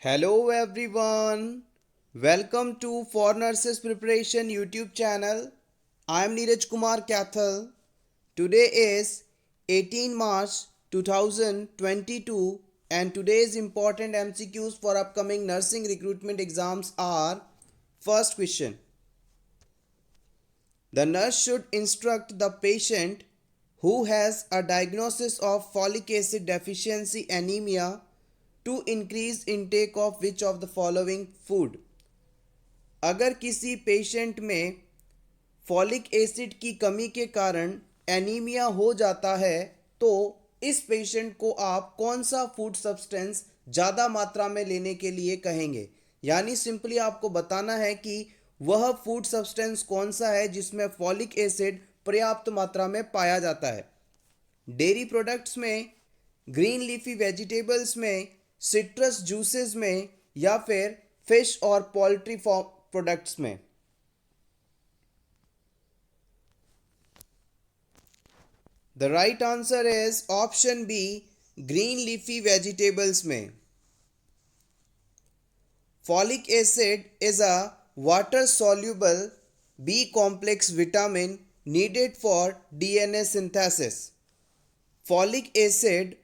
Hello everyone. Welcome to For Nurses Preparation YouTube channel. I am Neeraj Kumar Kathal. Today is 18 March 2022 and today's important MCQs for upcoming nursing recruitment exams are: first question. The nurse should instruct the patient who has a diagnosis of folic acid deficiency anemia to increase intake of which of the following food. अगर किसी patient में folic acid की कमी के कारण anaemia हो जाता है तो इस पेशेंट को आप कौन सा फूड सब्सटेंस ज़्यादा मात्रा में लेने के लिए कहेंगे। यानी सिंपली आपको बताना है कि वह फूड सब्सटेंस कौन सा है जिसमें फॉलिक एसिड पर्याप्त मात्रा में पाया जाता है। डेयरी प्रोडक्ट्स में, ग्रीन लीफी वेजिटेबल्स में, सिट्रस जूसेस में या फिर फिश और पोल्ट्री प्रोडक्ट्स में। The right answer is option B, green leafy vegetables में। Folic acid is a water soluble B complex vitamin needed for DNA synthesis. Folic acid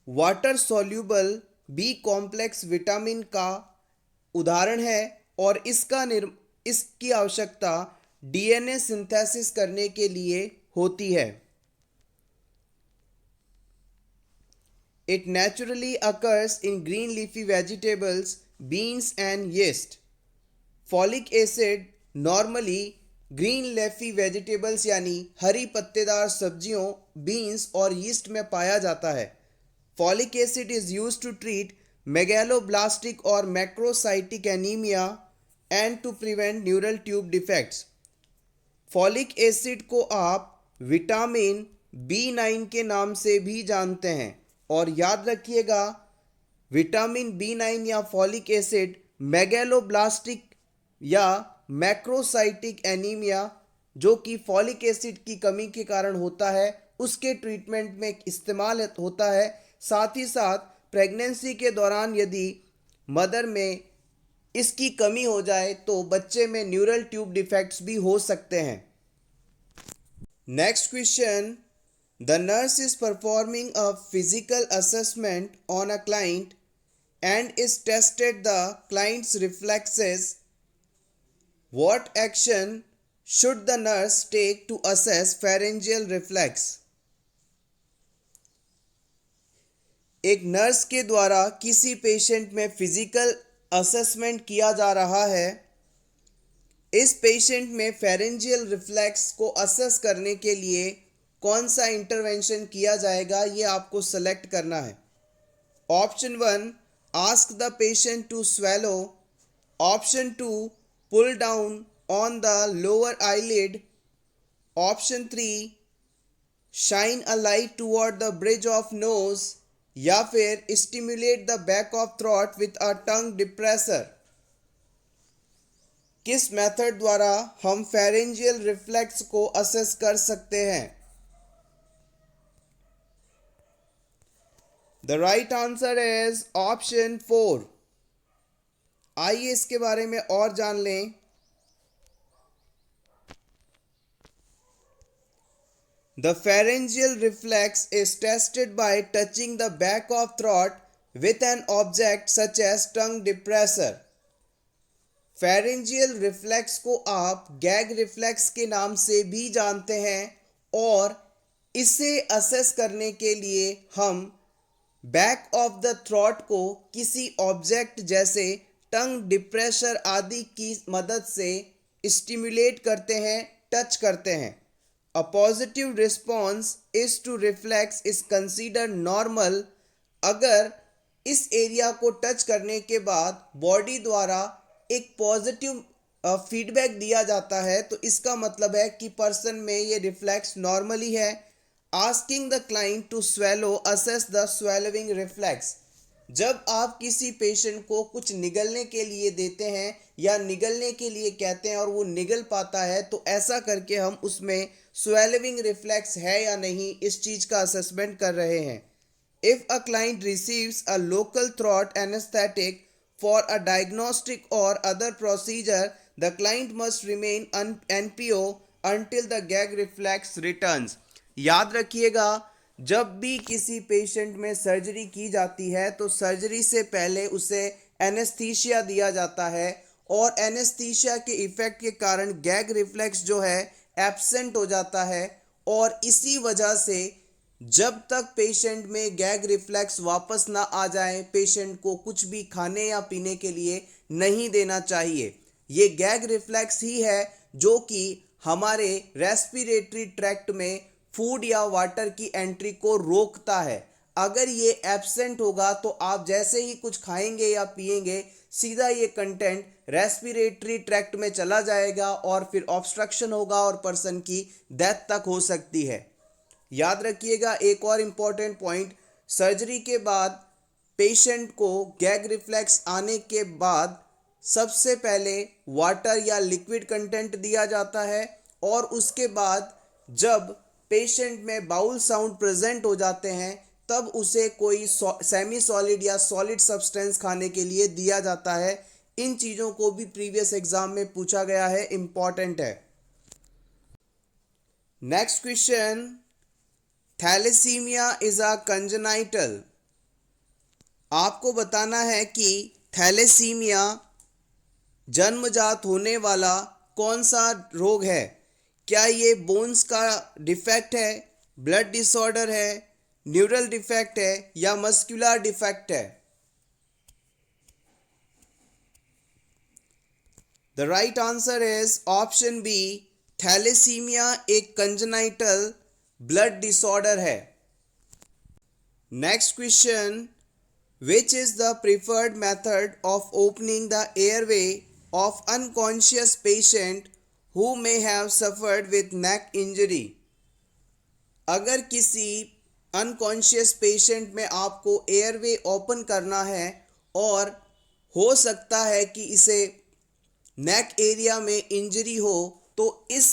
water soluble B complex vitamin का उदाहरण है और इसकी आवश्यकता DNA synthesis करने के लिए होती है। It naturally occurs in green leafy vegetables, beans and yeast. Folic acid normally green leafy vegetables यानी हरी पत्तेदार सब्जियों, बीन्स और यीस्ट में पाया जाता है। Folic acid is used to treat megaloblastic और macrocytic anaemia and to prevent neural tube defects. Folic acid को आप विटामिन B9 के नाम से भी जानते हैं और याद रखिएगा विटामिन B9 या फॉलिक एसिड मेगैलोब्लास्टिक या मैक्रोसाइटिक एनीमिया जो कि फॉलिक एसिड की कमी के कारण होता है उसके ट्रीटमेंट में इस्तेमाल होता है। साथ ही साथ प्रेगनेंसी के दौरान यदि मदर में इसकी कमी हो जाए तो बच्चे में न्यूरल ट्यूब डिफेक्ट्स भी हो सकते हैं। Next question, the nurse is performing a physical assessment on a client and is tested the client's reflexes. What action should the nurse take to assess pharyngeal reflex? एक nurse के द्वारा किसी patient में physical assessment किया जा रहा है। इस पेशेंट में फेरेंजियल रिफ्लेक्स को असेस करने के लिए कौन सा इंटरवेंशन किया जाएगा ये आपको सेलेक्ट करना है। Option 1, ask the patient to swallow. Option 2, pull down on the lower eyelid. Option 3, shine a light toward the bridge of nose या फिर stimulate the back of throat with a tongue depressor. किस method द्वारा हम pharyngeal reflex को assess कर सकते हैं? The right answer is option 4। आइए इसके बारे में और जान लें। The pharyngeal reflex is tested by touching the back of throat with an object such as tongue depressor. Pharyngeal reflex को आप गैग रिफ्लेक्स के नाम से भी जानते हैं और इसे असेस करने के लिए हम बैक ऑफ द थ्रोट को किसी ऑब्जेक्ट जैसे टंग डिप्रेशर आदि की मदद से स्टिमुलेट करते हैं, टच करते हैं। A positive response is to reflex is consider normal. अगर इस एरिया को टच करने के बाद बॉडी द्वारा एक पॉजिटिव फीडबैक दिया जाता है तो इसका मतलब है कि पर्सन में ये रिफ्लेक्स नॉर्मली है। Asking the client to swallow assess the swallowing reflex. जब आप किसी पेशेंट को कुछ निगलने के लिए देते हैं या निगलने के लिए कहते हैं और वो निगल पाता है तो ऐसा करके हम उसमें स्वेलोइंग रिफ्लेक्स है या नहीं इस चीज़ का असेसमेंट कर रहे हैं। If a client receives a local throat anaesthetic For a diagnostic or other procedure, the client must remain NPO until the gag reflex returns. याद रखिएगा, जब भी किसी पेशेंट में सर्जरी की जाती है तो सर्जरी से पहले उसे एनेस्थीसिया दिया जाता है और एनेस्थीसिया के इफेक्ट के कारण गैग रिफ्लेक्स जो है एब्सेंट हो जाता है और इसी वजह से जब तक पेशेंट में गैग रिफ्लेक्स वापस ना आ जाए पेशेंट को कुछ भी खाने या पीने के लिए नहीं देना चाहिए। ये गैग रिफ्लेक्स ही है जो कि हमारे रेस्पिरेटरी ट्रैक्ट में फूड या वाटर की एंट्री को रोकता है। अगर ये एब्सेंट होगा तो आप जैसे ही कुछ खाएंगे या पिएंगे सीधा ये कंटेंट रेस्पिरेटरी ट्रैक्ट में चला जाएगा और फिर ऑब्स्ट्रक्शन होगा और पर्सन की डेथ तक हो सकती है। याद रखिएगा एक और इम्पॉर्टेंट पॉइंट, सर्जरी के बाद पेशेंट को गैग रिफ्लेक्स आने के बाद सबसे पहले वाटर या लिक्विड कंटेंट दिया जाता है और उसके बाद जब पेशेंट में बाउल साउंड प्रेजेंट हो जाते हैं तब उसे कोई सेमी सॉलिड या सॉलिड सब्सटेंस खाने के लिए दिया जाता है। इन चीज़ों को भी प्रीवियस एग्जाम में पूछा गया है, इंपॉर्टेंट है। Next question, thalassaemia is a congenital. आपको बताना है कि थैलेसीमिया जन्मजात होने वाला कौन सा रोग है। क्या ये बोन्स का डिफेक्ट है, ब्लड डिसऑर्डर है, न्यूरल डिफेक्ट है या मस्कुलर डिफेक्ट है? The right answer is option B, thalassaemia एक कंजेनाइटल ब्लड डिसऑर्डर है। Next question, which is the preferred method of opening the airway of unconscious patient who may have suffered with neck injury? अगर किसी unconscious patient में आपको airway open करना है और हो सकता है कि इसे नेक एरिया में इंजरी हो तो इस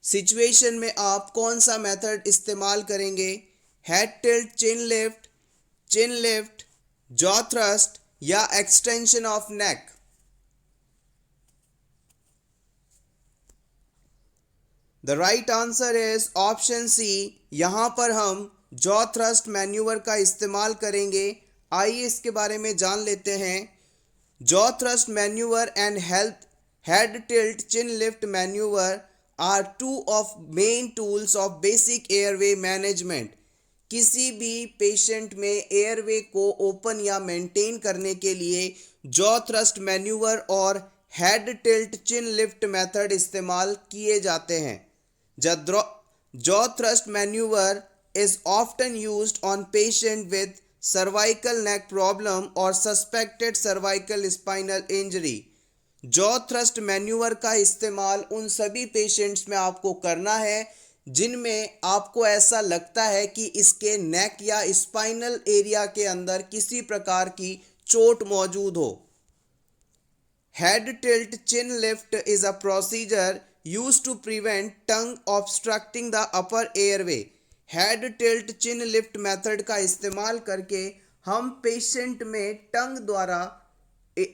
सिचुएशन में आप कौन सा मेथड इस्तेमाल करेंगे? Head tilt, chin lift, jaw thrust या extension of neck? The right answer is option C, यहाँ पर हम जॉ थ्रस्ट मैन्यूवर का इस्तेमाल करेंगे। आइए इसके बारे में जान लेते हैं। Jaw thrust manoeuvre and head tilt chin lift manoeuvre are two of main tools of basic airway management. किसी भी पेशेंट में एयरवे को ओपन या मेंटेन करने के लिए जॉ थ्रस्ट मैन्यूवर और head tilt chin lift method इस्तेमाल किए जाते हैं। Jaw thrust maneuver is often used on patient with cervical neck problem or suspected cervical spinal injury. Jaw thrust manoeuvre का इस्तेमाल उन सभी पेशेंट्स में आपको करना है जिनमें आपको ऐसा लगता है कि इसके नेक या स्पाइनल एरिया के अंदर किसी प्रकार की चोट मौजूद हो। Head tilt chin lift is a procedure used to prevent tongue obstructing the upper airway. Head tilt chin lift method का इस्तेमाल करके हम पेशेंट में टंग द्वारा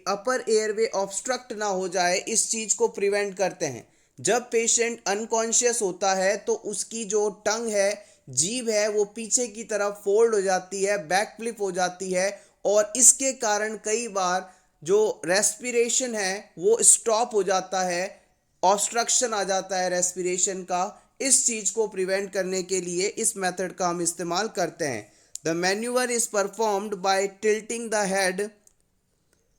अपर एयरवे ऑब्स्ट्रक्ट ना हो जाए इस चीज़ को प्रिवेंट करते हैं। जब पेशेंट अनकॉन्शियस होता है तो उसकी जो टंग है, जीभ है, वो पीछे की तरफ फोल्ड हो जाती है, बैक फ्लिप हो जाती है और इसके कारण कई बार जो रेस्पिरेशन है वो स्टॉप हो जाता है, ऑब्स्ट्रक्शन आ जाता है रेस्पिरेशन का। इस चीज़ को प्रिवेंट करने के लिए इस मेथड का हम इस्तेमाल करते हैं। The manoeuvre is performed by tilting the head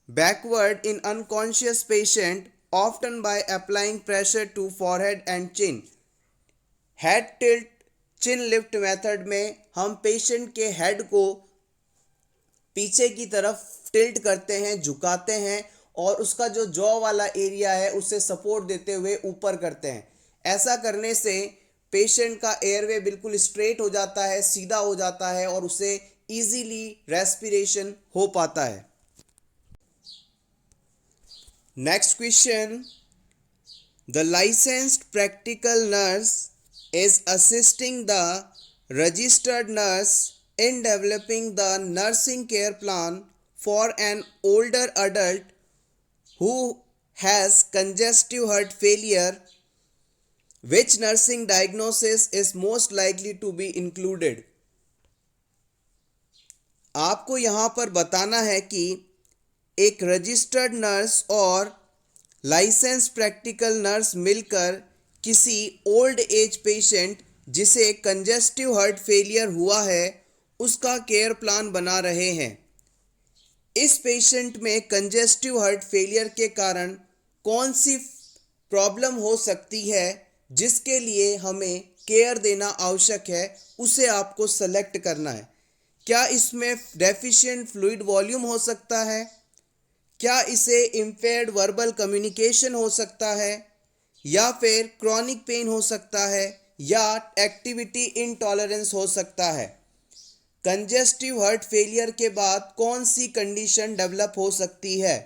backward in unconscious patient often by applying pressure to forehead and chin. Head tilt chin lift method में हम पेशेंट के हेड को पीछे की तरफ टिल्ट करते हैं, झुकाते हैं और उसका जो जॉ वाला एरिया है उसे सपोर्ट देते हुए ऊपर करते हैं। ऐसा करने से पेशेंट का एयरवे बिल्कुल स्ट्रेट हो जाता है, सीधा हो जाता है और उसे इजीली रेस्पिरेशन हो पाता है। Next question, the licensed practical nurse is assisting the registered nurse in developing the nursing care plan for an older adult who has congestive heart failure, which nursing diagnosis is most likely to be included? आपको यहाँ पर बताना है कि एक registered nurse और licence practical nurse मिलकर किसी ओल्ड एज पेशेंट जिसे कंजेस्टिव हार्ट फेलियर हुआ है उसका केयर प्लान बना रहे हैं। इस पेशेंट में कंजेस्टिव हार्ट फेलियर के कारण कौन सी प्रॉब्लम हो सकती है जिसके लिए हमें केयर देना आवश्यक है, उसे आपको सेलेक्ट करना है। क्या इसमें डेफिशिएंट फ्लूइड वॉल्यूम हो सकता है? क्या इसे इम्पेयर्ड वर्बल कम्युनिकेशन हो सकता है, या फिर क्रॉनिक पेन हो सकता है, या एक्टिविटी इंटॉलरेंस हो सकता है? कंजेस्टिव हार्ट फेलियर के बाद कौन सी कंडीशन डेवलप हो सकती है?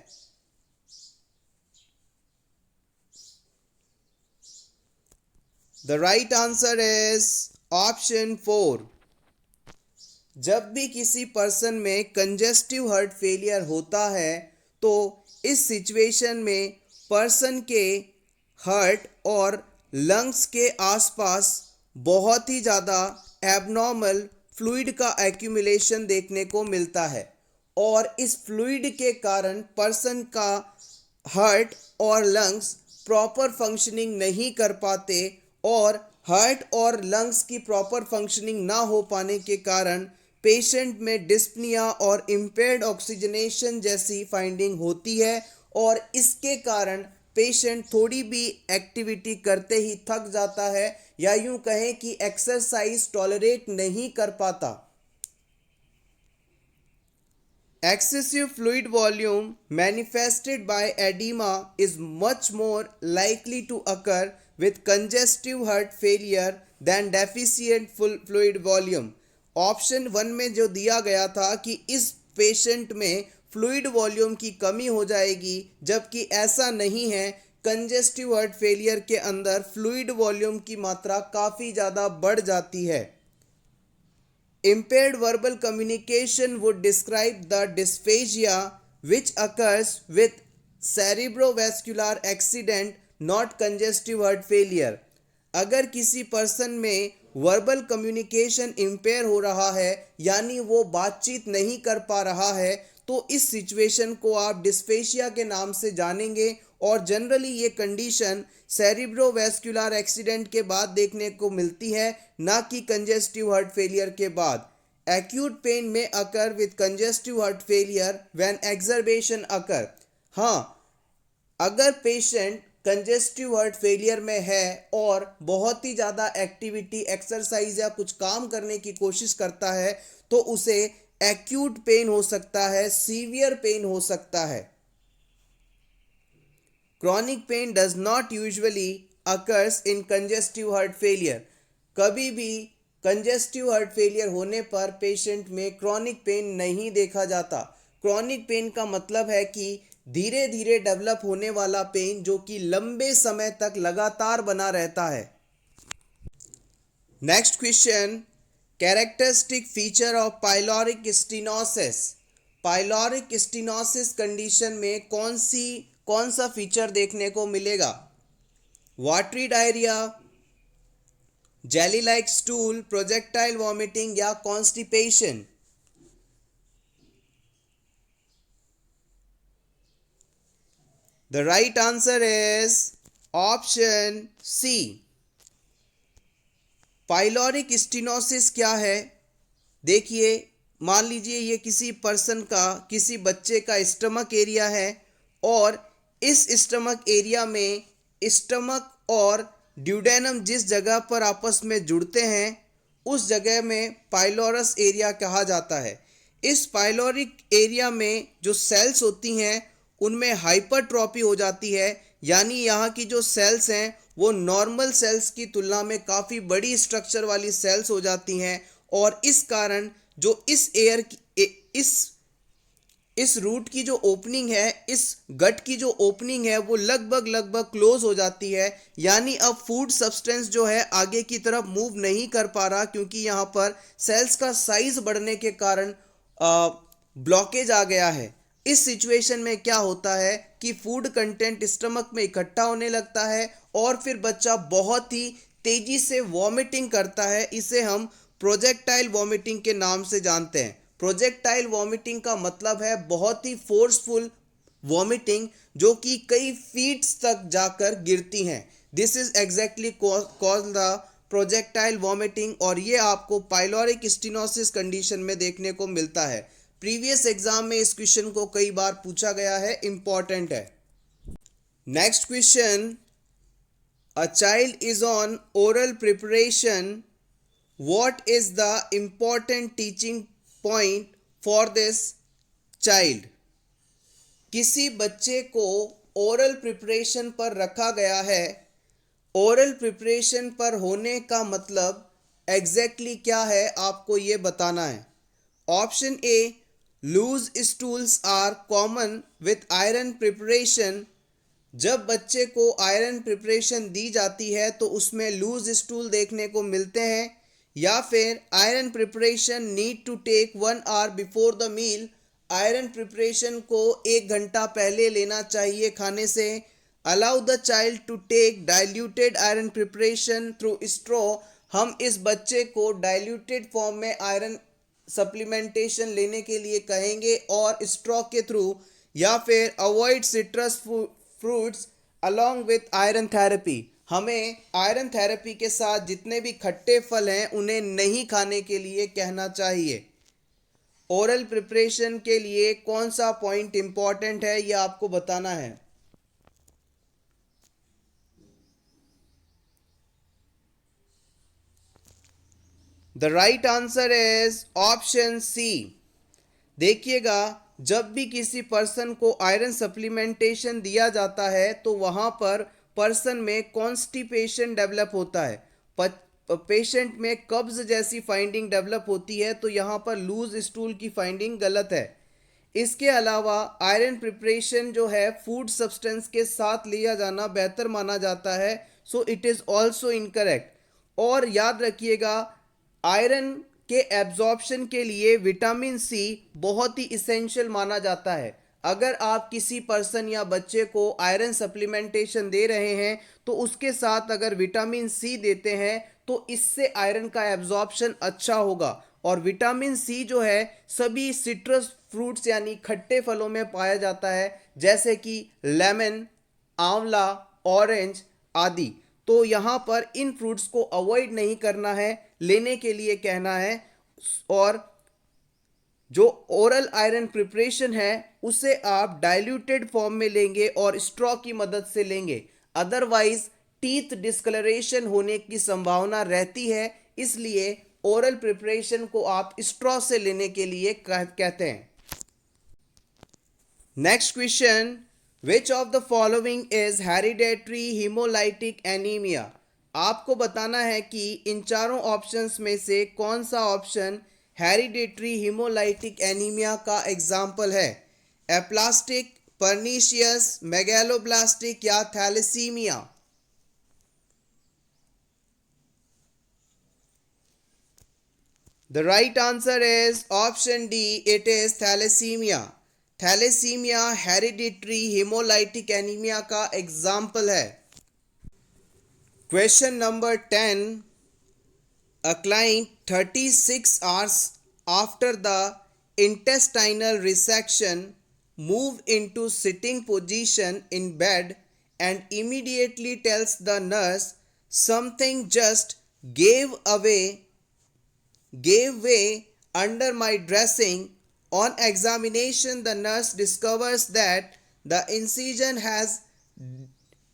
The right answer is option 4। जब भी किसी पर्सन में कंजेस्टिव हार्ट फेलियर होता है तो इस सिचुएशन में पर्सन के हार्ट और लंग्स के आसपास बहुत ही ज़्यादा एबनॉर्मल फ्लूइड का एक्यूमुलेशन देखने को मिलता है, और इस फ्लूइड के कारण पर्सन का हार्ट और लंग्स प्रॉपर फंक्शनिंग नहीं कर पाते, और हार्ट और लंग्स की प्रॉपर फंक्शनिंग ना हो पाने के कारण पेशेंट में डिस्पनिया और इम्पेयर्ड ऑक्सीजनेशन जैसी फाइंडिंग होती है, और इसके कारण पेशेंट थोड़ी भी एक्टिविटी करते ही थक जाता है, या यूं कहें कि एक्सरसाइज टॉलरेट नहीं कर पाता। Excessive fluid volume manifested by edema is much more likely to occur with congestive heart failure than deficient fluid volume। Option 1 में जो दिया गया था कि इस पेशेंट में फ्लूइड वॉल्यूम की कमी हो जाएगी, जबकि ऐसा नहीं है। कंजेस्टिव हार्ट फेलियर के अंदर फ्लूइड वॉल्यूम की मात्रा काफ़ी ज़्यादा बढ़ जाती है। Impaired verbal communication would describe the dysphagia which occurs with cerebrovascular accident, not congestive heart failure। अगर किसी पर्सन में वर्बल कम्युनिकेशन इम्पेयर हो रहा है, यानी वो बातचीत नहीं कर पा रहा है, तो इस सिचुएशन को आप डिस्फेशिया के नाम से जानेंगे, और जनरली ये कंडीशन सेरिब्रोवैस्कुलर एक्सीडेंट के बाद देखने को मिलती है, ना कि कंजेस्टिव हार्ट फेलियर के बाद। एक्यूट पेन में occur with congestive heart failure when exacerbation occur. हाँ, अगर पेशेंट कंजेस्टिव हार्ट फेलियर में है और बहुत ही ज़्यादा एक्टिविटी, एक्सरसाइज या कुछ काम करने की कोशिश करता है, तो उसे एक्यूट पेन हो सकता है, सीवियर पेन हो सकता है। Chronic pain does not usually occurs in congestive heart failure. कभी भी कंजेस्टिव हार्ट फेलियर होने पर पेशेंट में क्रॉनिक पेन नहीं देखा जाता। क्रॉनिक पेन का मतलब है कि धीरे धीरे डेवलप होने वाला पेन जो कि लंबे समय तक लगातार बना रहता है। Next question, characteristic feature of pyloric stenosis. Pyloric stenosis condition में कौन सा फीचर देखने को मिलेगा? Watery diarrhoea, jelly like stool, projectile vomiting, या constipation? The right answer is option C. Pyloric stenosis क्या है? देखिए, मान लीजिए ये किसी पर्सन का, किसी बच्चे का स्टमक एरिया है, और इस स्टमक एरिया में स्टमक और ड्यूडेनम जिस जगह पर आपस में जुड़ते हैं उस जगह में पाइलोरस एरिया कहा जाता है। इस पाइलोरिक एरिया में जो सेल्स होती हैं उनमें हाइपरट्रॉपी हो जाती है, यानी यहाँ की जो सेल्स हैं वो नॉर्मल सेल्स की तुलना में काफ़ी बड़ी स्ट्रक्चर वाली सेल्स हो जाती हैं, और इस कारण जो इस एयर की इस रूट की जो ओपनिंग है, इस गट की जो ओपनिंग है वो लगभग क्लोज हो जाती है, यानी अब फूड सब्सटेंस जो है आगे की तरफ मूव नहीं कर पा रहा, क्योंकि यहाँ पर सेल्स का साइज बढ़ने के कारण ब्लॉकेज आ गया है। इस सिचुएशन में क्या होता है कि फूड कंटेंट स्टमक में इकट्ठा होने लगता है और फिर बच्चा बहुत ही तेजी से वॉमिटिंग करता है। इसे हम प्रोजेक्टाइल वॉमिटिंग के नाम से जानते हैं। प्रोजेक्टाइल वॉमिटिंग का मतलब है बहुत ही फोर्सफुल वॉमिटिंग जो कि कई फीट्स तक जाकर गिरती हैं। This is exactly cause the projectile vomiting, और ये आपको पाइलोरिक स्टेनोसिस कंडीशन में देखने को मिलता है। प्रीवियस एग्जाम में इस क्वेश्चन को कई बार पूछा गया है, इंपॉर्टेंट है। Next question, a child is on oral preparation, what is the important teaching point for this child? किसी बच्चे को ओरल प्रिपरेशन पर रखा गया है। ओरल प्रिपरेशन पर होने का मतलब एग्जैक्टली क्या है आपको ये बताना है। Option A, loose stools are common with iron preparation. जब बच्चे को आयरन प्रिपरेशन दी जाती है तो उसमें लूज स्टूल देखने को मिलते हैं। या फिर iron preparation need to take 1 hour before the meal. Iron preparation को 1 घंटा पहले लेना चाहिए खाने से। Allow the child to take diluted iron preparation through straw. हम इस बच्चे को डाइल्यूटेड फॉर्म में आयरन सप्लीमेंटेशन लेने के लिए कहेंगे और स्ट्रॉ के थ्रू। या फिर avoid citrus fruits along with iron therapy. हमें आयरन थेरेपी के साथ जितने भी खट्टे फल हैं उन्हें नहीं खाने के लिए कहना चाहिए। ओरल प्रिपरेशन के लिए कौन सा पॉइंट इंपॉर्टेंट है यह आपको बताना है। The right answer is option C. देखिएगा, जब भी किसी पर्सन को आयरन सप्लीमेंटेशन दिया जाता है तो वहाँ पर पर्सन में कॉन्स्टिपेशन डेवलप होता है। पेशेंट में कब्ज जैसी फाइंडिंग डेवलप होती है, तो यहाँ पर लूज स्टूल की फाइंडिंग गलत है। इसके अलावा आयरन प्रिपरेशन जो है फूड सब्सटेंस के साथ लिया जाना बेहतर माना जाता है, so it is also incorrect. और याद रखिएगा, आयरन के एब्जॉर्प्शन के लिए विटामिन सी बहुत ही इसेंशियल माना जाता है। अगर आप किसी पर्सन या बच्चे को आयरन सप्लीमेंटेशन दे रहे हैं तो उसके साथ अगर विटामिन सी देते हैं तो इससे आयरन का एब्जॉर्प्शन अच्छा होगा। और विटामिन सी जो है सभी सिट्रस फ्रूट्स यानी खट्टे फलों में पाया जाता है, जैसे कि लेमन, आंवला, ऑरेंज आदि। तो यहाँ पर इन फ्रूट्स को अवॉइड नहीं करना है, लेने के लिए कहना है। और जो ओरल आयरन प्रिपरेशन है उसे आप डाइल्यूटेड फॉर्म में लेंगे और स्ट्रॉ की मदद से लेंगे, अदरवाइज टीथ डिस्कलरेशन होने की संभावना रहती है। इसलिए ओरल प्रिपरेशन को आप स्ट्रॉ से लेने के लिए कहते हैं। Next question, which of the following is hereditary haemolytic anaemia. आपको बताना है कि इन चारों ऑप्शंस में से कौन सा ऑप्शन हेरिडेटरी हीमोलाइटिक एनीमिया का एग्जाम्पल है। एप्लास्टिक, पर्नीशियस, मेगैलोब्लास्टिक या थैलेसीमिया। The right answer is option D. It is thalassemia. Thalassaemia hereditary haemolytic anaemia का एग्जाम्पल है। Question number 10, a client 36 hours after the intestinal resection move into sitting position in bed and immediately tells the nurse something just gave way under my dressing. On examination, the nurse discovers that the incision has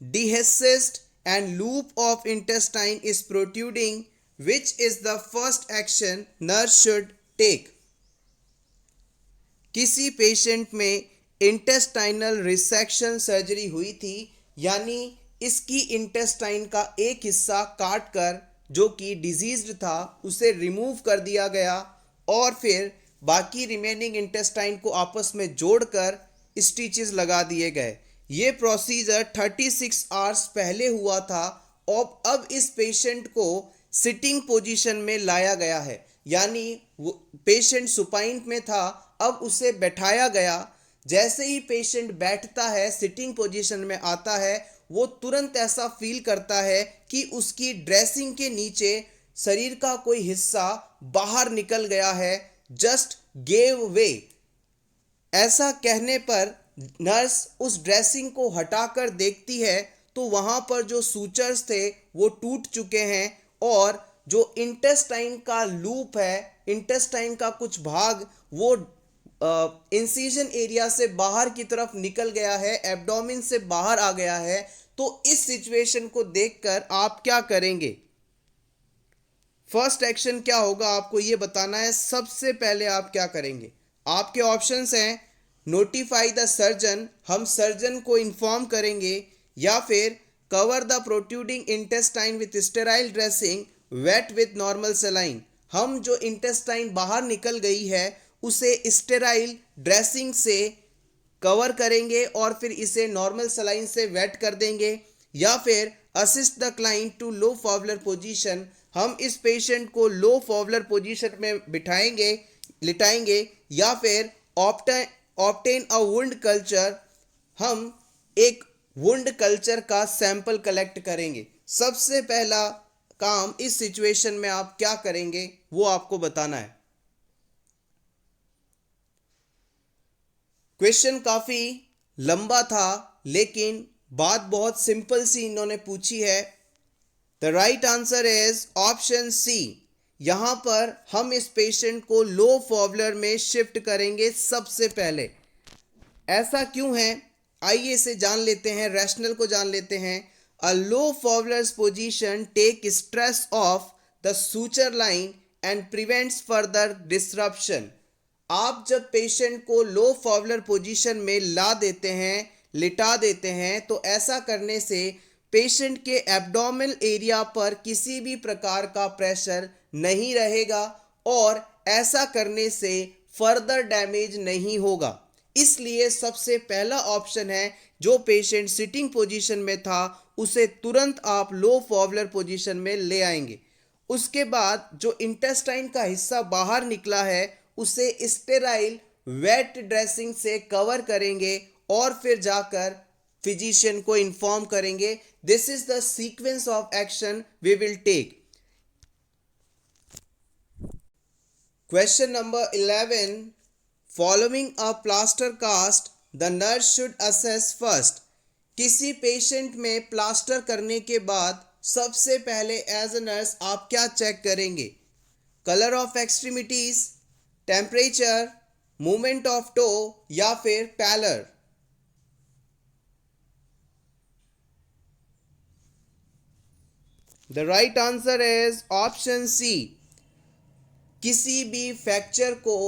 dehisced and loop of intestine is protruding. Which is the first action nurse should take? किसी patient में intestinal resection surgery हुई थी, यानी इसकी intestine का एक हिस्सा काट कर जो कि डिजीज्ड था उसे रिमूव कर दिया गया और फिर बाकी रिमेनिंग इंटेस्टाइन को आपस में जोड़कर स्टिचेस लगा दिए गए। ये प्रोसीजर 36 आवर्स पहले हुआ था और अब इस पेशेंट को सिटिंग पोजीशन में लाया गया है, यानी वो पेशेंट सुपाइन में था, अब उसे बैठाया गया। जैसे ही पेशेंट बैठता है, सिटिंग पोजीशन में आता है, वो तुरंत ऐसा फील करता है कि उसकी ड्रेसिंग के नीचे शरीर का कोई हिस्सा बाहर निकल गया है, जस्ट गेव वे। ऐसा कहने पर नर्स उस ड्रेसिंग को हटाकर देखती है तो वहां पर जो सूचर्स थे वो टूट चुके हैं और जो इंटेस्टाइन का लूप है, इंटेस्टाइन का कुछ भाग, वो इंसिजन एरिया से बाहर की तरफ निकल गया है, एब्डोमेन से बाहर आ गया है। तो इस सिचुएशन को देखकर आप क्या करेंगे? फर्स्ट एक्शन क्या होगा आपको ये बताना है। सबसे पहले आप क्या करेंगे? आपके ऑप्शंस हैं नोटिफाई द सर्जन, हम सर्जन को इन्फॉर्म करेंगे, या फिर cover the protruding intestine with sterile dressing, wet with normal saline, हम जो इंटेस्टाइन बाहर निकल गई है उसे स्टेराइल ड्रेसिंग से कवर करेंगे और फिर इसे नॉर्मल सलाइन से वेट कर देंगे, या फिर assist the client to low Fowler position, हम इस पेशेंट को लो फॉवलर पोजीशन में बिठाएंगे, लिटाएंगे, या फिर ऑब्टेन अ वुंड कल्चर, हम एक वुंड कल्चर का सैंपल कलेक्ट करेंगे। सबसे पहला काम इस सिचुएशन में आप क्या करेंगे वो आपको बताना है। क्वेश्चन काफी लंबा था लेकिन बात बहुत सिंपल सी इन्होंने पूछी है। The right answer is option C. यहां पर हम इस पेशेंट को लो फॉवलर में शिफ्ट करेंगे सबसे पहले। ऐसा क्यों है आइए इसे जान लेते हैं, रैशनल को जान लेते हैं। A low Fowler's position take stress off the suture line and prevents further disruption. आप जब पेशेंट को लो फॉवलर पोजीशन में ला देते हैं, लिटा देते हैं, तो ऐसा करने से पेशेंट के एब्डोमिनल एरिया पर किसी भी प्रकार का प्रेशर नहीं रहेगा और ऐसा करने से फर्दर डैमेज नहीं होगा। इसलिए सबसे पहला ऑप्शन है, जो पेशेंट सिटिंग पोजीशन में था उसे तुरंत आप लो फॉवलर पोजीशन में ले आएंगे। उसके बाद जो इंटेस्टाइन का हिस्सा बाहर निकला है उसे स्टेराइल वेट ड्रेसिंग से कवर करेंगे और फिर जाकर फिजिशियन को इन्फॉर्म करेंगे। This is the sequence of action we will take. Question number 11, following a plaster cast the nurse should assess first. किसी पेशेंट में प्लास्टर करने के बाद सबसे पहले एज अ नर्स आप क्या चेक करेंगे? Colour of extremities, temperature, movement of toe, या फिर pallor? The right answer is option C. किसी भी फ्रैक्चर को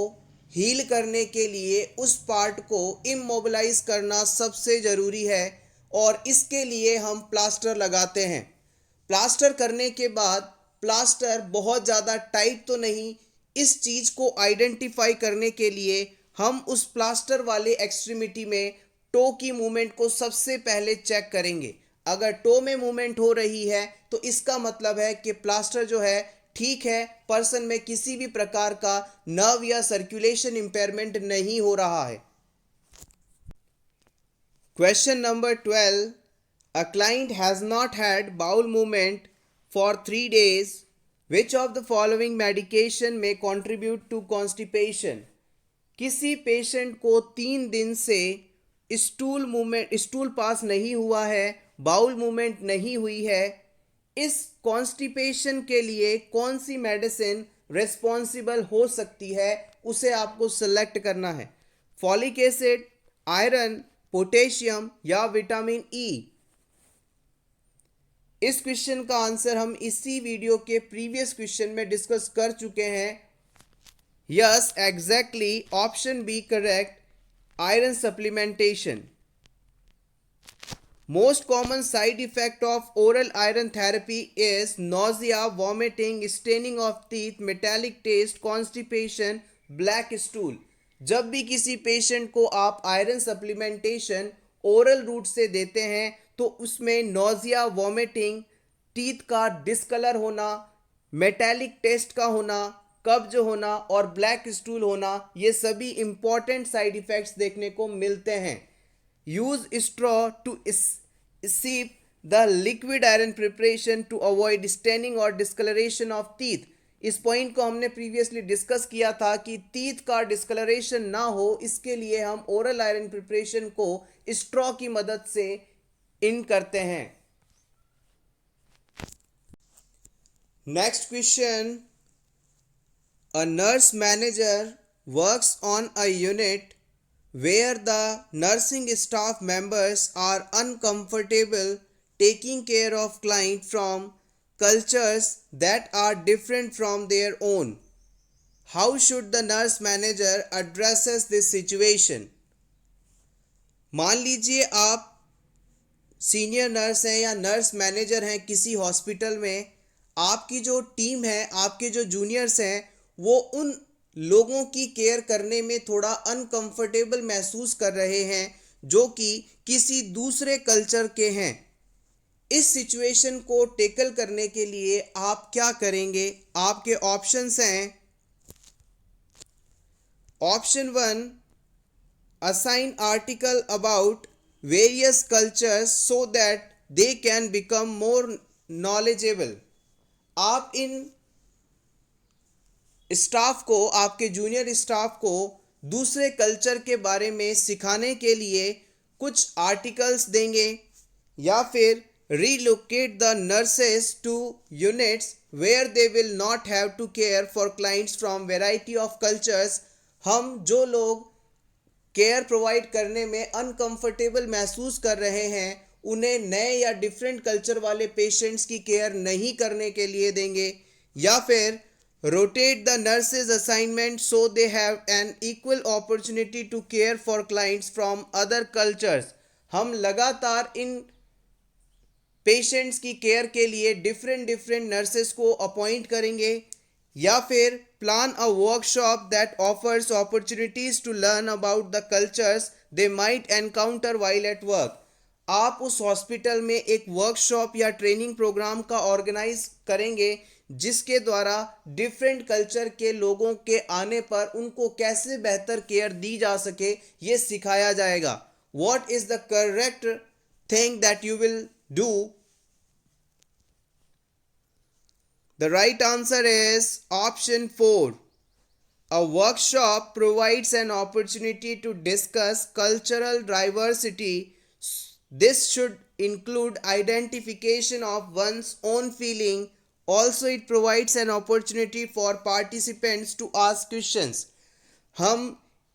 हील करने के लिए उस पार्ट को इमोबिलाइज करना सबसे ज़रूरी है और इसके लिए हम प्लास्टर लगाते हैं। प्लास्टर करने के बाद प्लास्टर बहुत ज़्यादा टाइट तो नहीं, इस चीज़ को आइडेंटिफाई करने के लिए हम उस प्लास्टर वाले एक्सट्रीमिटी में टो की मूवमेंट को सबसे पहले चेक करेंगे। अगर टो में मूवमेंट हो रही है तो इसका मतलब है कि प्लास्टर जो है ठीक है, पर्सन में किसी भी प्रकार का नर्व या सर्कुलेशन इंपेयरमेंट नहीं हो रहा है। Question number 12, a client has not had bowel movement for 3 days, which of the following medication में कॉन्ट्रीब्यूट टू कॉन्स्टिपेशन। किसी पेशेंट को 3 दिन से स्टूल पास नहीं हुआ है, बाउल मूवमेंट नहीं हुई है, इस कॉन्स्टिपेशन के लिए कौन सी मेडिसिन रिस्पॉन्सिबल हो सकती है उसे आपको सेलेक्ट करना है। फॉलिक एसिड, आयरन, पोटेशियम या विटामिन ई। इस क्वेश्चन का आंसर हम इसी वीडियो के प्रीवियस क्वेश्चन में डिस्कस कर चुके हैं। Yes, exactly, option B correct, iron supplementation. Most common side effect of oral iron therapy is nausea, vomiting, staining of teeth, metallic taste, constipation, black stool। जब भी किसी पेशेंट को आप आयरन सप्लीमेंटेशन ओरल रूट से देते हैं तो उसमें नोजिया, वॉमिटिंग, टीथ का डिस्कलर होना, मेटेलिक टेस्ट का होना, कब्ज होना और ब्लैक स्टूल होना, ये सभी इंपॉर्टेंट साइड इफेक्ट्स देखने को मिलते हैं। Use straw to sip the liquid iron preparation to avoid staining और डिस्कलरेशन ऑफ टीथ। इस पॉइंट को हमने प्रीवियसली डिस्कस किया था कि टीथ का डिस्कलरेशन ना हो, इसके लिए हम ओरल आयरन प्रिपरेशन को स्ट्रॉ की मदद से इन करते हैं। Next question, a nurse manager works on a unit where the nursing staff members are uncomfortable taking care of clients from cultures that are different from their own. How should the nurse manager addresses this situation? मान लीजिए आप senior nurse हैं या nurse manager हैं किसी hospital में। आपकी जो टीम है, आपके जो जूनियर्स हैं, वो उन लोगों की केयर करने में थोड़ा अनकंफर्टेबल महसूस कर रहे हैं जो कि किसी दूसरे कल्चर के हैं। इस सिचुएशन को टेकल करने के लिए आप क्या करेंगे? आपके ऑप्शंस हैं। Option 1, assign article about various cultures so that they can become more knowledgeable. आप इन स्टाफ को, आपके जूनियर स्टाफ को दूसरे कल्चर के बारे में सिखाने के लिए कुछ आर्टिकल्स देंगे, या फिर relocate the nurses to units where they will not have to care for clients from variety of cultures. हम जो लोग केयर प्रोवाइड करने में अनकंफर्टेबल महसूस कर रहे हैं, उन्हें नए या डिफरेंट कल्चर वाले पेशेंट्स की केयर नहीं करने के लिए देंगे, या फिर rotate the nurses assignment so they have an equal opportunity to care for clients from other cultures. हम लगातार इन पेशेंट्स की केयर के लिए डिफरेंट नर्सेस को अपॉइंट करेंगे, या फिर plan a workshop that offers opportunities to learn about the cultures they might encounter while at work. आप उस हॉस्पिटल में एक वर्कशॉप या ट्रेनिंग प्रोग्राम का ऑर्गेनाइज करेंगे जिसके द्वारा डिफरेंट कल्चर के लोगों के आने पर उनको कैसे बेहतर केयर दी जा सके, ये सिखाया जाएगा। What is the correct thing that you will do? The right answer is option 4. A workshop provides an opportunity to discuss cultural diversity. This should include identification of one's own feeling. Also, it provides an opportunity for participants to ask questions. हम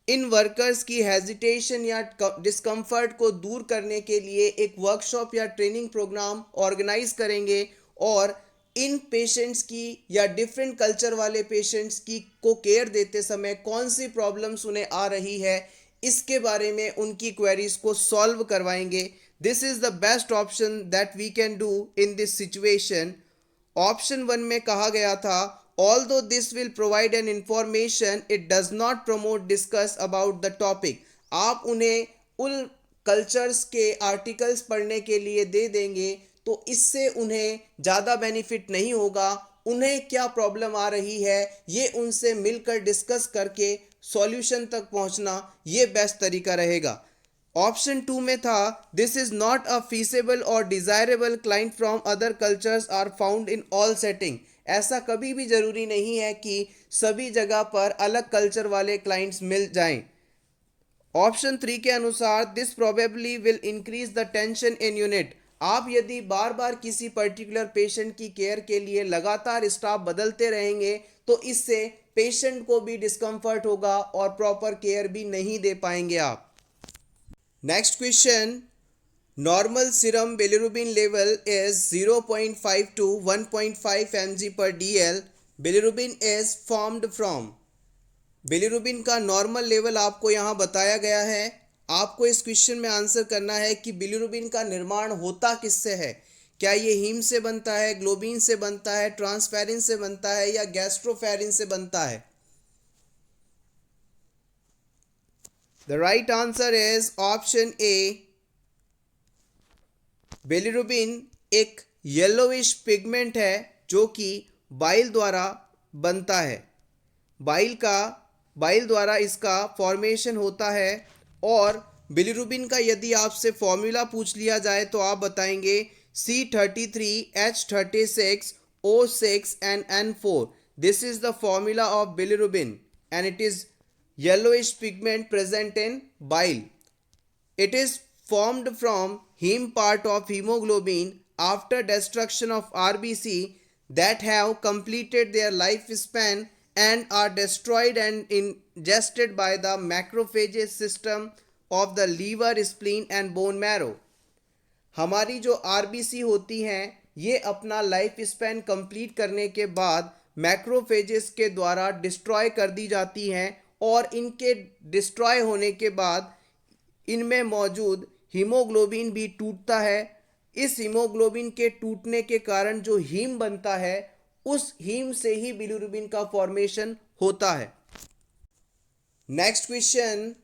in workers की hesitation या discomfort को दूर करने के लिए एक workshop या ट्रेनिंग प्रोग्राम ऑर्गेनाइज करेंगे और इन पेशेंट्स की या डिफरेंट कल्चर वाले पेशेंट्स की को केयर देते समय कौन सी प्रॉब्लम्स उन्हें आ रही है, इसके बारे में उनकी क्वेरीज को सॉल्व करवाएंगे। This is the best option that we can do in this situation. Option 1 में कहा गया था, although this will provide an information, it does not promote discuss about the topic. आप उन्हें उन कल्चर्स के आर्टिकल्स पढ़ने के लिए दे देंगे तो इससे उन्हें ज़्यादा बेनिफिट नहीं होगा। उन्हें क्या प्रॉब्लम आ रही है ये उनसे मिलकर डिस्कस करके सॉल्यूशन तक पहुंचना, ये बेस्ट तरीका रहेगा। ऑप्शन 2 में था, this is not a feasible or desirable client from other cultures are found in all setting. ऐसा कभी भी जरूरी नहीं है कि सभी जगह पर अलग कल्चर वाले क्लाइंट्स मिल जाएं। ऑप्शन 3 के अनुसार, this probably will increase the tension in unit. आप यदि बार बार किसी पर्टिकुलर पेशेंट की केयर के लिए लगातार स्टाफ बदलते रहेंगे तो इससे पेशेंट को भी डिस्कम्फर्ट होगा और प्रॉपर केयर भी नहीं दे पाएंगे आप। Next question, normal serum bilirubin level is 0.5 to 1.5 mg per dl. Bilirubin is formed from. Bilirubin का नॉर्मल लेवल आपको यहाँ बताया गया है। आपको इस क्वेश्चन में आंसर करना है कि बिलिरुबिन का निर्माण होता किससे है। क्या ये हीम से बनता है, ग्लोबिन से बनता है, ट्रांसफेरिन से बनता है या गैस्ट्रोफेरिन से बनता है? The right answer is option A. Bilirubin एक येलोविश पिगमेंट है जो कि बाइल द्वारा बनता है। बाइल द्वारा इसका फॉर्मेशन होता है। और बिलिरुबिन का यदि आपसे फॉर्मूला पूछ लिया जाए तो आप बताएंगे C33H36O6 and N4. This is the formula of bilirubin and it is yellowish pigment present in bile. It is formed from heme part of hemoglobin after destruction of RBC that have completed their lifespan and are destroyed and ingested by the macrophages system of the liver, spleen and bone marrow. हमारी जो RBC होती हैं ये अपना life span complete करने के बाद macrophages के द्वारा डिस्ट्रॉय कर दी जाती हैं और इनके डिस्ट्रॉय होने के बाद इनमें मौजूद हीमोग्लोबिन भी टूटता है। इस हीमोग्लोबिन के टूटने के कारण जो हीम बनता है उस हीम से ही बिलिरुबिन का फॉर्मेशन होता है। Next question,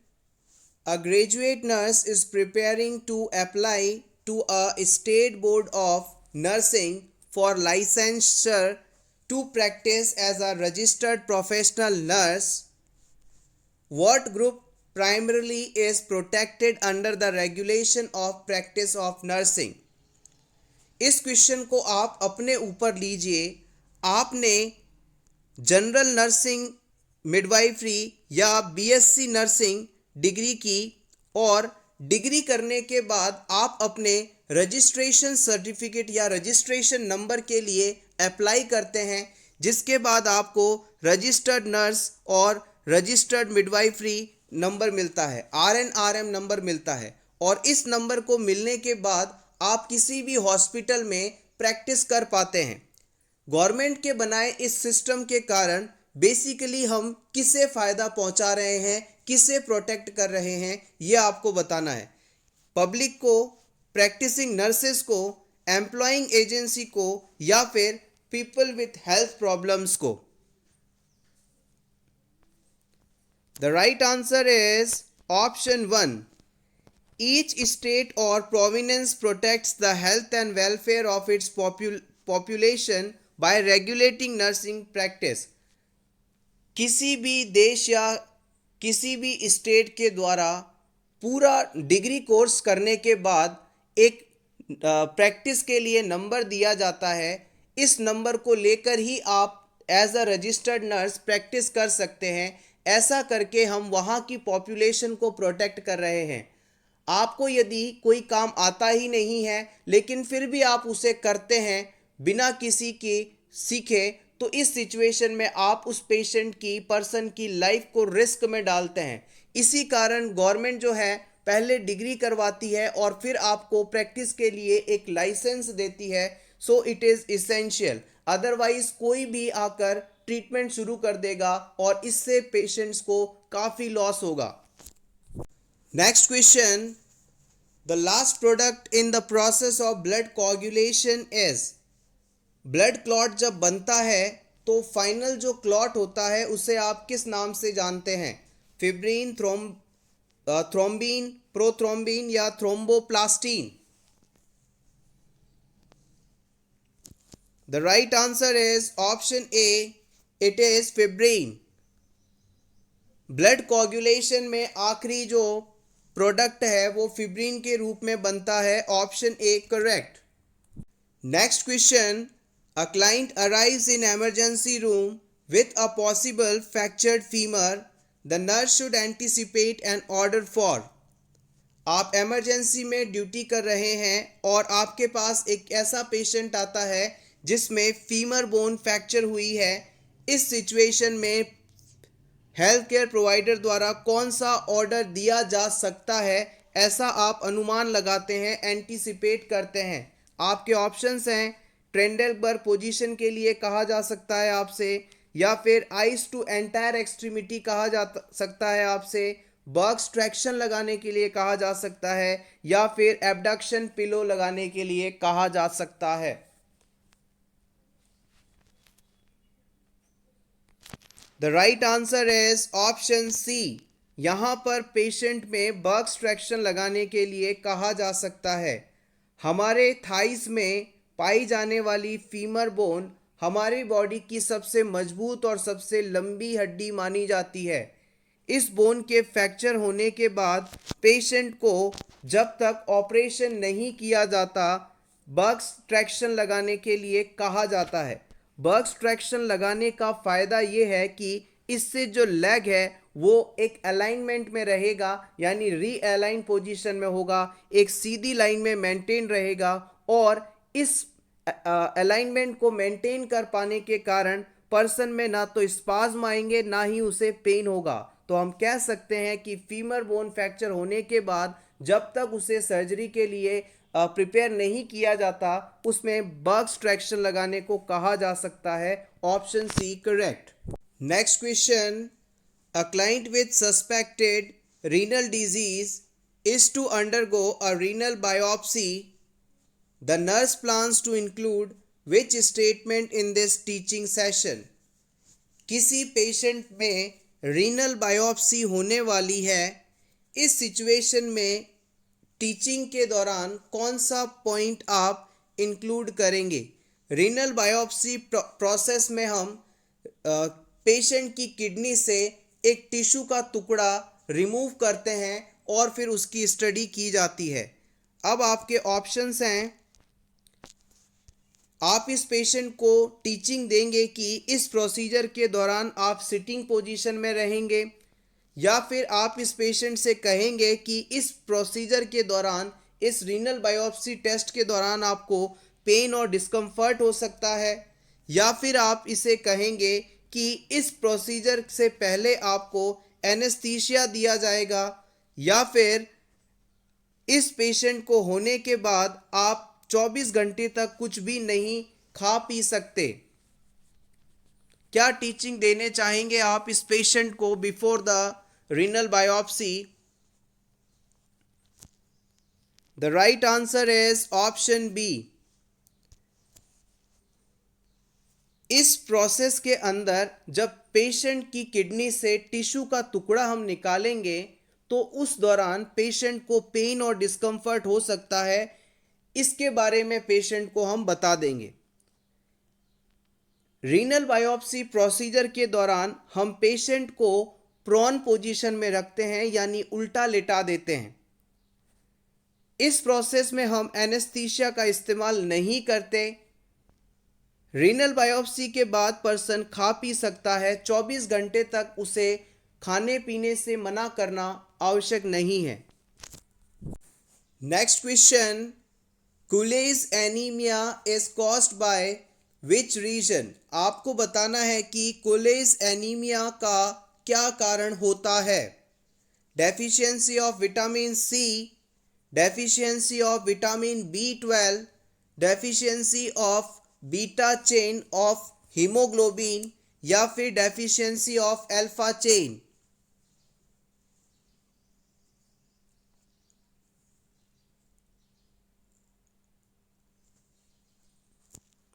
a graduate nurse is preparing to apply to a state board of nursing for licensure to practice as a registered professional nurse. What group primarily is protected under the regulation of practice of nursing? इस question को आप अपने ऊपर लीजिए। आपने general nursing, midwifery या BSc nursing degree की और डिग्री करने के बाद आप अपने रजिस्ट्रेशन सर्टिफिकेट या रजिस्ट्रेशन नंबर के लिए अप्लाई करते हैं, जिसके बाद आपको रजिस्टर्ड नर्स और रजिस्टर्ड मिडवाइफरी नंबर मिलता है, RNRM नंबर मिलता है। और इस नंबर को मिलने के बाद आप किसी भी हॉस्पिटल में प्रैक्टिस कर पाते हैं। गवर्नमेंट के बनाए इस सिस्टम के कारण बेसिकली हम किसे फ़ायदा पहुंचा रहे हैं, किसे प्रोटेक्ट कर रहे हैं, ये आपको बताना है। पब्लिक को, प्रैक्टिसिंग नर्सेस को, एम्प्लॉइंग एजेंसी को या फिर पीपल विथ हेल्थ प्रॉब्लम्स को। The right answer is option 1. Each state or province protects the health and welfare of its population by regulating nursing practice. किसी भी देश या किसी भी स्टेट के द्वारा पूरा डिग्री कोर्स करने के बाद एक प्रैक्टिस के लिए नंबर दिया जाता है। इस नंबर को लेकर ही आप as a registered nurse practice कर सकते हैं। ऐसा करके हम वहाँ की पॉपुलेशन को प्रोटेक्ट कर रहे हैं। आपको यदि कोई काम आता ही नहीं है लेकिन फिर भी आप उसे करते हैं बिना किसी के सीखे, तो इस सिचुएशन में आप उस पेशेंट की, पर्सन की लाइफ को रिस्क में डालते हैं। इसी कारण गवर्नमेंट जो है पहले डिग्री करवाती है और फिर आपको प्रैक्टिस के लिए एक लाइसेंस देती है। So it is essential, otherwise कोई भी आकर ट्रीटमेंट शुरू कर देगा और इससे पेशेंट्स को काफ़ी लॉस होगा। Next question, the last product in the process of blood coagulation is, blood clot जब बनता है तो फाइनल जो क्लॉट होता है उसे आप किस नाम से जानते हैं? फिब्रिन, थ्रोम्बिन, प्रोथ्रोम्बिन या thromboplastin? The right answer is option A, it is fibrin. Blood coagulation में आखिरी जो प्रोडक्ट है वो फिब्रिन के रूप में बनता है। Option A correct. Next question, a client arrives in emergency room with a possible fractured femur, the nurse should anticipate an order for. आप इमरजेंसी में ड्यूटी कर रहे हैं और आपके पास एक ऐसा पेशेंट आता है जिसमें फीमर बोन फ्रैक्चर हुई है। इस सिचुएशन में हेल्थ केयर प्रोवाइडर द्वारा कौन सा ऑर्डर दिया जा सकता है, ऐसा आप अनुमान लगाते हैं, एंटीसिपेट करते हैं। आपके ऑप्शंस हैं, ट्रेंडेलबर्ग पोजीशन के लिए कहा जा सकता है आपसे, या फिर आइस टू एंटायर एक्सट्रीमिटी कहा जा सकता है आपसे, बर्ग्स ट्रैक्शन लगाने के लिए कहा जा सकता है, या फिर एबडक्शन पिलो लगाने के लिए कहा जा सकता है। The right answer is option C. यहाँ पर पेशेंट में बर्ग्स ट्रैक्शन लगाने के लिए कहा जा सकता है। हमारे थाइस में पाई जाने वाली फीमर बोन हमारी बॉडी की सबसे मजबूत और सबसे लंबी हड्डी मानी जाती है। इस बोन के फ्रैक्चर होने के बाद पेशेंट को जब तक ऑपरेशन नहीं किया जाता बग्स ट्रैक्शन लगाने के लिए कहा जाता है। बग्स ट्रैक्शन लगाने का फ़ायदा ये है कि इससे जो लेग है वो एक अलाइनमेंट में रहेगा, यानी रीअलाइन पोजीशन में होगा, एक सीधी लाइन में मेंटेन रहेगा और इस अलाइनमेंट को मेंटेन कर पाने के कारण पर्सन में ना तो स्पाज्म आएंगे ना ही उसे पेन होगा। तो हम कह सकते हैं कि फीमर बोन फ्रैक्चर होने के बाद जब तक उसे सर्जरी के लिए प्रिपेयर नहीं किया जाता उसमें बग्स ट्रैक्शन लगाने को कहा जा सकता है। Option C correct. Next question, a client with suspected renal disease is to undergo a renal biopsy. The nurse plans to include which statement in this teaching session? किसी पेशेंट में renal biopsy होने वाली है, इस situation में teaching के दौरान कौन सा पॉइंट आप इंक्लूड करेंगे? रीनल बायोप्सी प्रोसेस में हम पेशेंट की किडनी से एक टिश्यू का टुकड़ा रिमूव करते हैं और फिर उसकी स्टडी की जाती है। अब आपके ऑप्शंस हैं, आप इस पेशेंट को टीचिंग देंगे कि इस प्रोसीजर के दौरान आप सिटिंग पोजीशन में रहेंगे, या फिर आप इस पेशेंट से कहेंगे कि इस प्रोसीजर के दौरान, इस रीनल बायोप्सी टेस्ट के दौरान आपको पेन और डिस्कम्फर्ट हो सकता है, या फिर आप इसे कहेंगे कि इस प्रोसीजर से पहले आपको एनेस्थीसिया दिया जाएगा, या फिर इस पेशेंट को होने के बाद आप 24 घंटे तक कुछ भी नहीं खा पी सकते। क्या टीचिंग देने चाहेंगे आप इस पेशेंट को before the renal biopsy? The right answer is option B. इस प्रोसेस के अंदर जब पेशेंट की किडनी से टिश्यू का टुकड़ा हम निकालेंगे तो उस दौरान पेशेंट को पेन और डिस्कम्फर्ट हो सकता है, इसके बारे में पेशेंट को हम बता देंगे। रीनल बायोप्सी प्रोसीजर के दौरान हम पेशेंट को प्रोन पोजीशन में रखते हैं, यानी उल्टा लेटा देते हैं। इस प्रोसेस में हम एनेस्थीसिया का इस्तेमाल नहीं करते। रीनल बायोप्सी के बाद पर्सन खा पी सकता है, 24 घंटे तक उसे खाने पीने से मना करना आवश्यक नहीं है। Next question, Cooley's anaemia is caused by which reason? आपको बताना है कि कुलेज एनीमिया का क्या कारण होता है। Deficiency of vitamin C, deficiency of vitamin B12, deficiency of beta chain of haemoglobin, या फिर deficiency of alpha chain.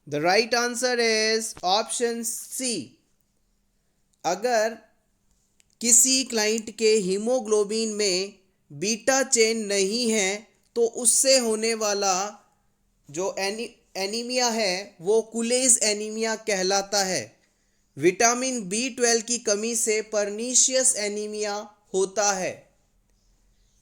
The right answer is option C. अगर किसी क्लाइंट के हीमोग्लोबिन में बीटा चेन नहीं है तो उससे होने वाला जो एनीमिया है वो कुलेज एनीमिया कहलाता है। विटामिन B12 की कमी से परनीशियस एनीमिया होता है।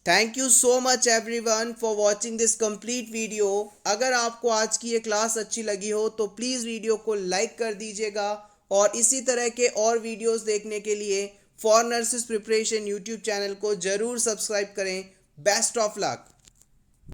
Thank you so much everyone for watching this complete video. अगर आपको आज की ये क्लास अच्छी लगी हो तो प्लीज़ वीडियो को लाइक कर दीजिएगा और इसी तरह के और वीडियोस देखने के लिए for nurses preparation YouTube channel को ज़रूर सब्सक्राइब करें। Best of luck.